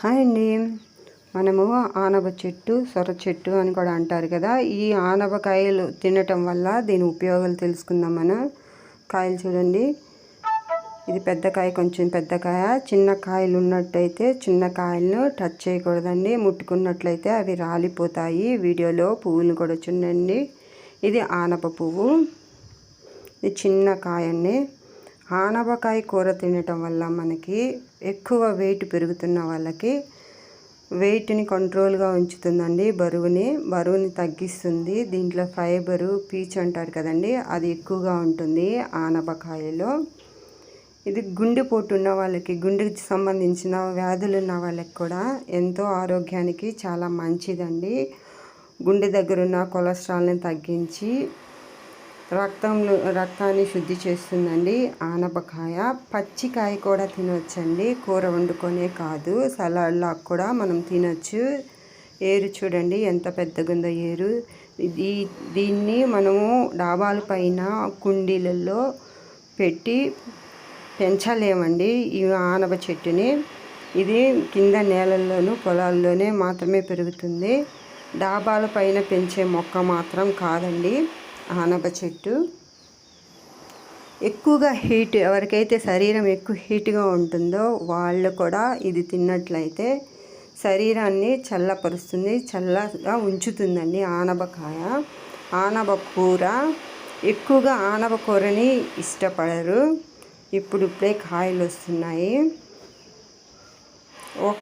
Hi అండి. మనము ఆనప చెట్టు, సొర చెట్టు అని కూడా అంటారు కదా. ఈ ఆనపకాయలు తినటం వల్ల దీని ఉపయోగాలు తెలుసుకుందాం. మనం కాయలు చూడండి, ఇది పెద్ద కాయ, కొంచెం పెద్ద కాయ. చిన్న కాయలు ఉన్నట్టయితే చిన్న కాయలను టచ్ చేయకూడదండి. ముట్టుకున్నట్లయితే అవి రాలిపోతాయి. వీడియోలో పువ్వులు కూడా చూడండి. ఇది ఆనప పువ్వు, ఇది చిన్న కాయ అండి. ఆనపకాయ కూర తినటం వల్ల మనకి ఎక్కువ వెయిట్ పెరుగుతున్న వాళ్ళకి వెయిట్ని కంట్రోల్గా ఉంచుతుందండి. బరువుని తగ్గిస్తుంది. దీంట్లో ఫైబరు, పీచు అంటారు కదండి, అది ఎక్కువగా ఉంటుంది ఆనపకాయలో. ఇది గుండెపోటు ఉన్న వాళ్ళకి, గుండెకి సంబంధించిన వ్యాధులు ఉన్న వాళ్ళకి కూడా ఎంతో ఆరోగ్యానికి చాలా మంచిదండి. గుండె దగ్గర ఉన్న కొలెస్ట్రాల్ని తగ్గించి రక్తాన్ని శుద్ధి చేస్తుందండి ఆనపకాయ. పచ్చికాయ కూడా తినవచ్చండి, కూర వండుకొనే కాదు, సలాడ్లా కూడా మనం తినచ్చు. ఏరు చూడండి ఎంత పెద్దగా ఉందో ఏరు. దీన్ని మనము డాబాల పైన కుండీలలో పెట్టి పెంచలేమండి ఈ ఆనప చెట్టుని. ఇది కింద నేలల్లోనూ పొలాల్లోనే మాత్రమే పెరుగుతుంది. డాబాల పైన పెంచే మొక్క మాత్రం కాదండి ఆనప చెట్టు. ఎక్కువగా హీట్, ఎవరికైతే శరీరం ఎక్కువ హీట్గా ఉంటుందో వాళ్ళు కూడా ఇది తిన్నట్లయితే శరీరాన్ని చల్లపరుస్తుంది, చల్లగా ఉంచుతుందండి ఆనపకాయ. ఆనప కూర, ఎక్కువగా ఆనప కూరని ఇష్టపడరు. ఇప్పుడిప్పుడే కాయలు వస్తున్నాయి.